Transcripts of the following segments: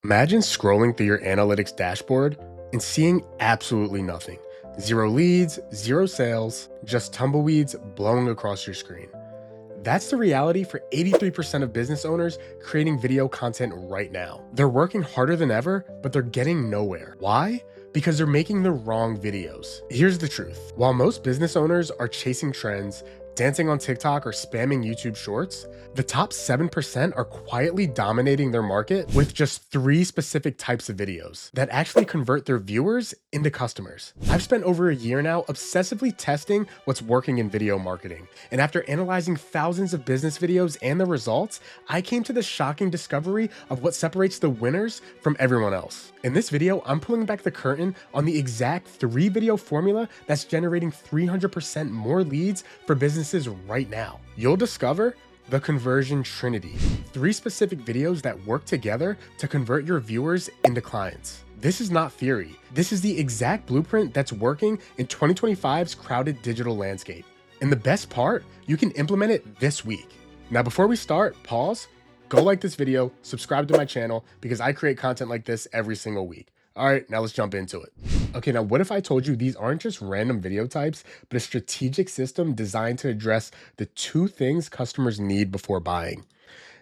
Imagine scrolling through your analytics dashboard and seeing absolutely nothing. Zero leads, zero sales, just tumbleweeds blowing across your screen. That's the reality for 83% of business owners creating video content right now. They're working harder than ever, but they're getting nowhere. Why? Because they're making the wrong videos. Here's the truth. While most business owners are chasing trends, dancing on TikTok, or spamming YouTube shorts, the top 7% are quietly dominating their market with just three specific types of videos that actually convert their viewers into customers. I've spent over a year now obsessively testing what's working in video marketing. And after analyzing thousands of business videos and the results, I came to the shocking discovery of what separates the winners from everyone else. In this video, I'm pulling back the curtain on the exact 3 video formula that's generating 300% more leads for businesses right now. You'll discover the conversion trinity, 3 specific videos that work together to convert your viewers into clients. This is not theory. This is the exact blueprint that's working in 2025's crowded digital landscape. And the best part, you can implement it this week. Now, before we start, pause, go like this video, subscribe to my channel because I create content like this every single week. All right, now let's jump into it. Okay, now what if I told you these aren't just random video types, but a strategic system designed to address the 2 things customers need before buying?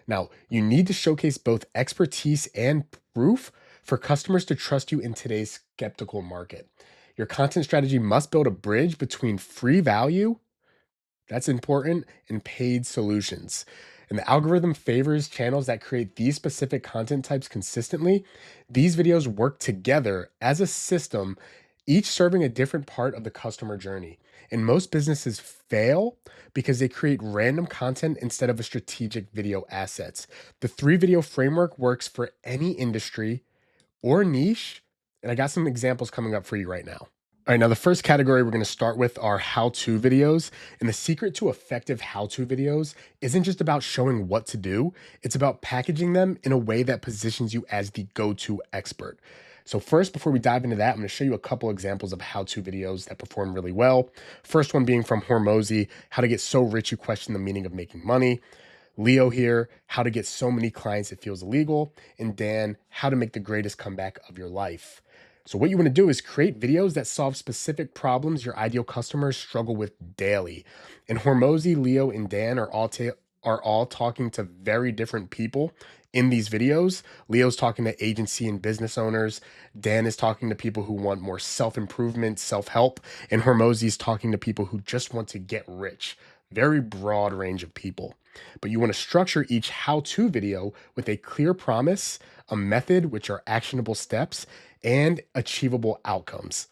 Now, you need to showcase both expertise and proof for customers to trust you in today's skeptical market. Your content strategy must build a bridge between free value, that's important, and paid solutions. And the algorithm favors channels that create these specific content types consistently. These videos work together as a system, each serving a different part of the customer journey. And most businesses fail because they create random content instead of a strategic video assets. The 3 video framework works for any industry or niche. And I got some examples coming up for you right now. All right, now the first category we're going to start with are how-to videos. And the secret to effective how-to videos isn't just about showing what to do, it's about packaging them in a way that positions you as the go-to expert. So first, before we dive into that, I'm going to show you a couple examples of how-to videos that perform really well. First one being from Hormozi, how to get so rich you question the meaning of making money. Leo here, how to get so many clients it feels illegal. And Dan, how to make the greatest comeback of your life. So what you want to do is create videos that solve specific problems your ideal customers struggle with daily. And Hormozi, Leo, and Dan are all talking to very different people in these videos. Leo's talking to agency and business owners. Dan is talking to people who want more self-improvement, self-help, and Hormozi's talking to people who just want to get rich. Very broad range of people. But you want to structure each how-to video with a clear promise, a method, which are actionable steps, and achievable outcomes.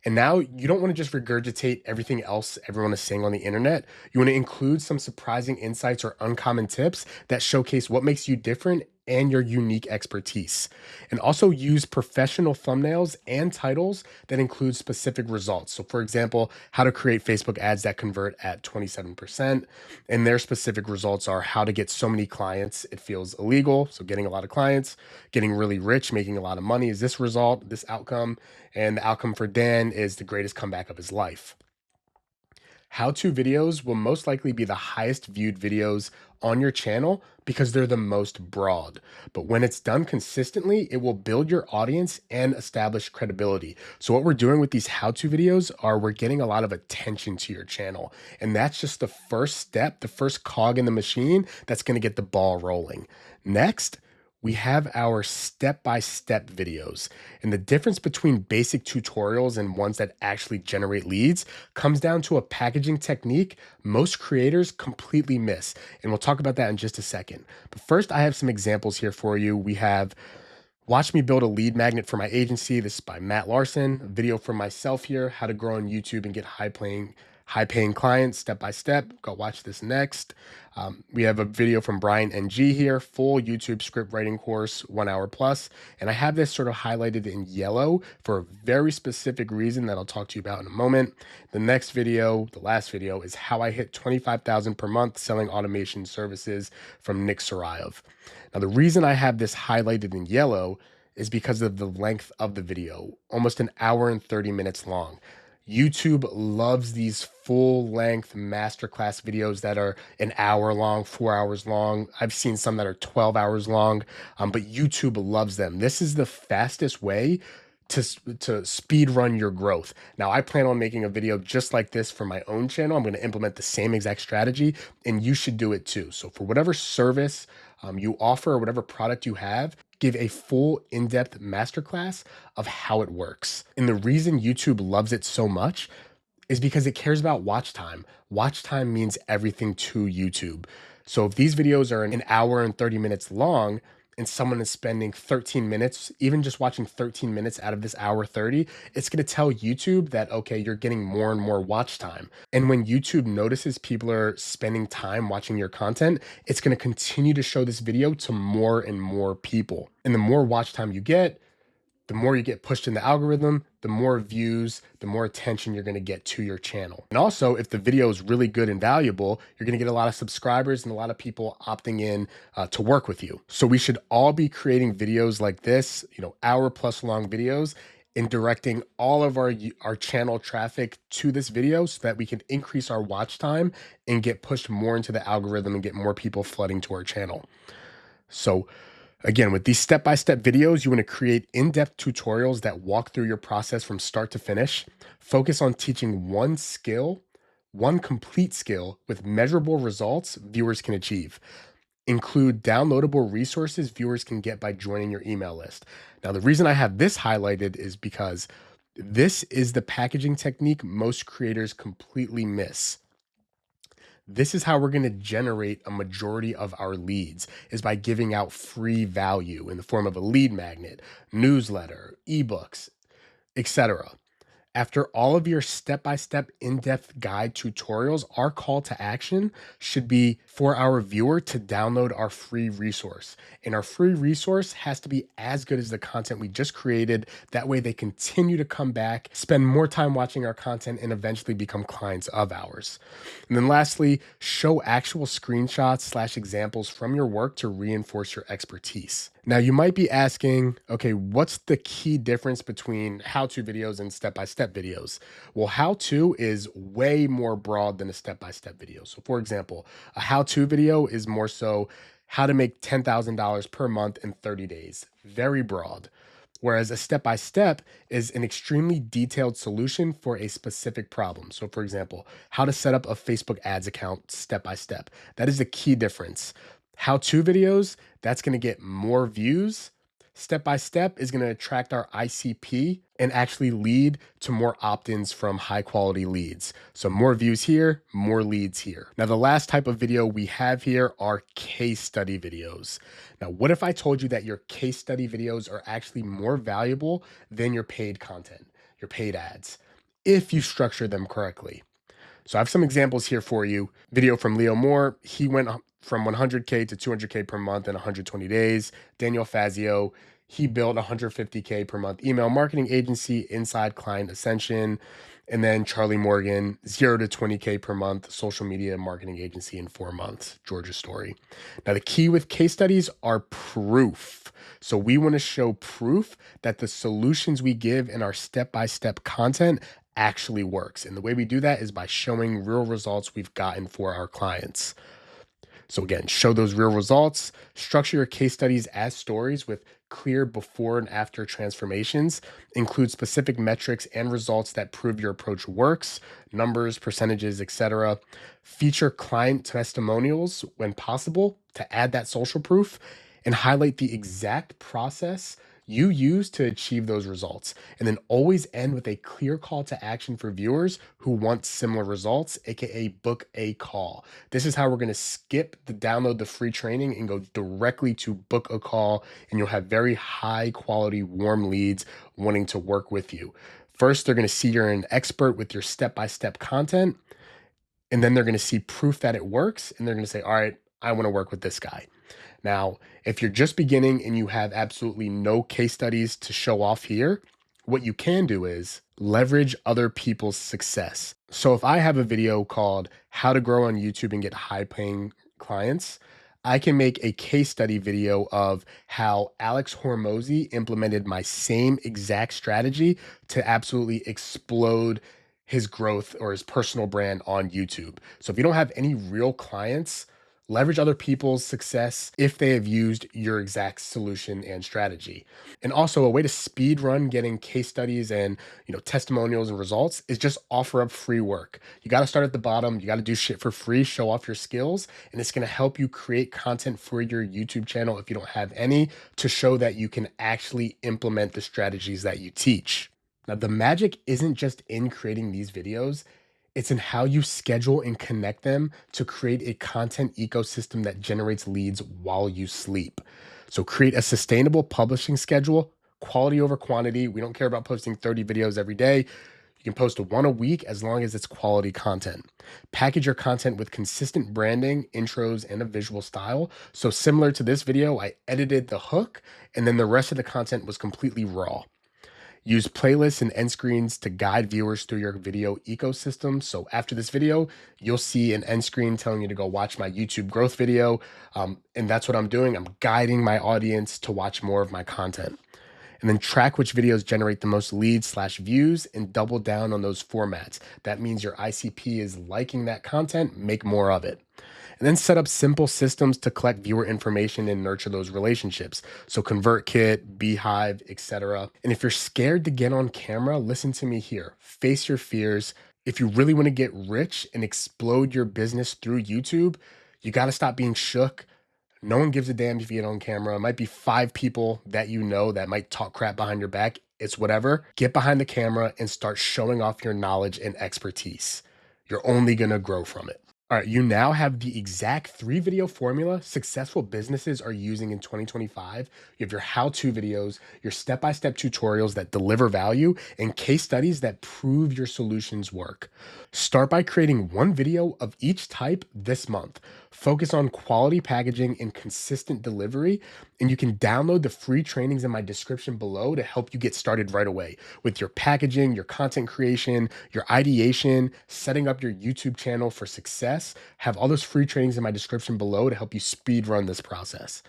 And now you don't want to just regurgitate everything else everyone is saying on the internet. You want to include some surprising insights or uncommon tips that showcase what makes you different and your unique expertise. And also use professional thumbnails and titles that include specific results. So for example, how to create Facebook ads that convert at 27%. And their specific results are how to get so many clients it feels illegal. So getting a lot of clients, getting really rich, making a lot of money is this result, this outcome. And the outcome for Dan is the greatest comeback of his life. How-to videos will most likely be the highest viewed videos on your channel because they're the most broad. But when it's done consistently, it will build your audience and establish credibility. So what we're doing with these how-to videos are we're getting a lot of attention to your channel. And that's just the first step, the first cog in the machine that's going to get the ball rolling. Next, we have our step-by-step videos. And the difference between basic tutorials and ones that actually generate leads comes down to a packaging technique most creators completely miss. And we'll talk about that in just a second. But first, I have some examples here for you. We have Watch Me Build a Lead Magnet for My Agency. This is by Matt Larson. A video for myself here, how to grow on YouTube and get high-paying clients step by step. Go watch this next. We have a video from Brian NG here, full YouTube script writing course, 1 hour plus. And I have this sort of highlighted in yellow for a very specific reason that I'll talk to you about in a moment. The next video, the last video, is how I hit 25,000 per month selling automation services from Nick Sarayev. Now, the reason I have this highlighted in yellow is because of the length of the video, almost 1 hour and 30 minutes long. YouTube loves these full length masterclass videos that are an hour long, 4 hours long. I've seen some that are 12 hours long, but YouTube loves them. This is the fastest way to speed run your growth. Now, I plan on making a video just like this for my own channel. I'm going to implement the same exact strategy, and you should do it too. So for whatever service you offer or whatever product you have, give a full in-depth masterclass of how it works. And the reason YouTube loves it so much is because it cares about watch time. Watch time means everything to YouTube. So if these videos are an hour and 30 minutes long and someone is spending 13 minutes, even just watching 13 minutes out of this hour 30, it's going to tell YouTube that, okay, you're getting more and more watch time. And when YouTube notices people are spending time watching your content, it's going to continue to show this video to more and more people. And the more watch time you get, the more you get pushed in the algorithm, the more views, the more attention you're going to get to your channel. And also, if the video is really good and valuable, you're going to get a lot of subscribers and a lot of people opting in to work with you. So we should all be creating videos like this, hour plus long videos, and directing all of our channel traffic to this video so that we can increase our watch time and get pushed more into the algorithm and get more people flooding to our channel. So again, with these step-by-step videos, you want to create in-depth tutorials that walk through your process from start to finish. Focus on teaching one skill, one complete skill with measurable results viewers can achieve. Include downloadable resources viewers can get by joining your email list. Now, the reason I have this highlighted is because this is the packaging technique most creators completely miss. This is how we're going to generate a majority of our leads, is by giving out free value in the form of a lead magnet, newsletter, ebooks, etc. After all of your step-by-step in-depth guide tutorials, our call to action should be for our viewer to download our free resource. And our free resource has to be as good as the content we just created. That way they continue to come back, spend more time watching our content, and eventually become clients of ours. And then lastly, show actual screenshots / examples from your work to reinforce your expertise. Now, you might be asking, okay, what's the key difference between how-to videos and step-by-step videos? Well, how-to is way more broad than a step-by-step video. So for example, a how-to video is more so how to make $10,000 per month in 30 days. Very broad. Whereas a step-by-step is an extremely detailed solution for a specific problem. So for example, how to set up a Facebook ads account step-by-step. That is the key difference. How-to videos, that's going to get more views. Step-by-step is going to attract our ICP and actually lead to more opt-ins from high-quality leads. So more views here, more leads here. Now, the last type of video we have here are case study videos. Now, what if I told you that your case study videos are actually more valuable than your paid content, your paid ads, if you structure them correctly? So I have some examples here for you. Video from Leo Moore. He went from 100K to 200K per month in 120 days. Daniel Fazio, he built 150K per month email marketing agency inside Client Ascension. And then Charlie Morgan, 0 to 20K per month social media marketing agency in 4 months. Georgia Story. Now, the key with case studies are proof. So we want to show proof that the solutions we give in our step-by-step content actually works. And the way we do that is by showing real results we've gotten for our clients. So again, show those real results, structure your case studies as stories with clear before and after transformations, include specific metrics and results that prove your approach works, numbers, percentages, etc. Feature client testimonials when possible to add that social proof, and highlight the exact process you use to achieve those results. And then always end with a clear call to action for viewers who want similar results, aka book a call. This is how we're going to skip the download the free training and go directly to book a call, and you'll have very high quality warm leads wanting to work with you. First, they're going to see you're an expert with your step-by-step content, and then they're going to see proof that it works, and they're going to say, all right, I want to work with this guy. Now, if you're just beginning and you have absolutely no case studies to show off here, what you can do is leverage other people's success. So if I have a video called How to Grow on YouTube and Get High Paying Clients, I can make a case study video of how Alex Hormozy implemented my same exact strategy to absolutely explode his growth or his personal brand on YouTube. So if you don't have any real clients, leverage other people's success if they have used your exact solution and strategy. And also a way to speed run getting case studies and testimonials and results is just offer up free work. You got to start at the bottom. You got to do shit for free, show off your skills, and it's going to help you create content for your YouTube channel if you don't have any, to show that you can actually implement the strategies that you teach. Now, the magic isn't just in creating these videos, it's in how you schedule and connect them to create a content ecosystem that generates leads while you sleep. So, create a sustainable publishing schedule, quality over quantity. We don't care about posting 30 videos every day. You can post one a week as long as it's quality content. Package your content with consistent branding, intros, and a visual style. So, similar to this video, I edited the hook and then the rest of the content was completely raw. Use playlists and end screens to guide viewers through your video ecosystem. So after this video, you'll see an end screen telling you to go watch my YouTube growth video. And that's what I'm doing. I'm guiding my audience to watch more of my content. And then track which videos generate the most leads/views and double down on those formats. That means your ICP is liking that content, make more of it. And then set up simple systems to collect viewer information and nurture those relationships. So ConvertKit, Beehive, etc. And if you're scared to get on camera, listen to me here. Face your fears. If you really want to get rich and explode your business through YouTube, you got to stop being shook. No one gives a damn if you get on camera. It might be 5 people that you know that might talk crap behind your back. It's whatever. Get behind the camera and start showing off your knowledge and expertise. You're only going to grow from it. All right, you now have the exact 3-video formula successful businesses are using in 2025. You have your how-to videos, your step-by-step tutorials that deliver value, and case studies that prove your solutions work. Start by creating 1 video of each type this month. Focus on quality packaging and consistent delivery, and you can download the free trainings in my description below to help you get started right away with your packaging, your content creation, your ideation, setting up your YouTube channel for success. Have all those free trainings in my description below to help you speed run this process.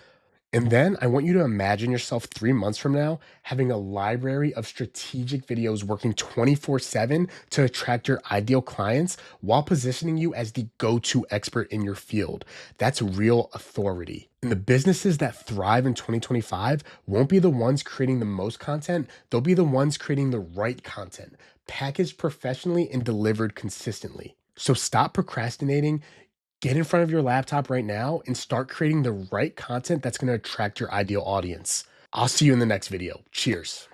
And then I want you to imagine yourself 3 months from now having a library of strategic videos working 24/7 to attract your ideal clients while positioning you as the go-to expert in your field. That's real authority. And the businesses that thrive in 2025 won't be the ones creating the most content, they'll be the ones creating the right content, packaged professionally and delivered consistently. So stop procrastinating. Get in front of your laptop right now and start creating the right content that's going to attract your ideal audience. I'll see you in the next video. Cheers.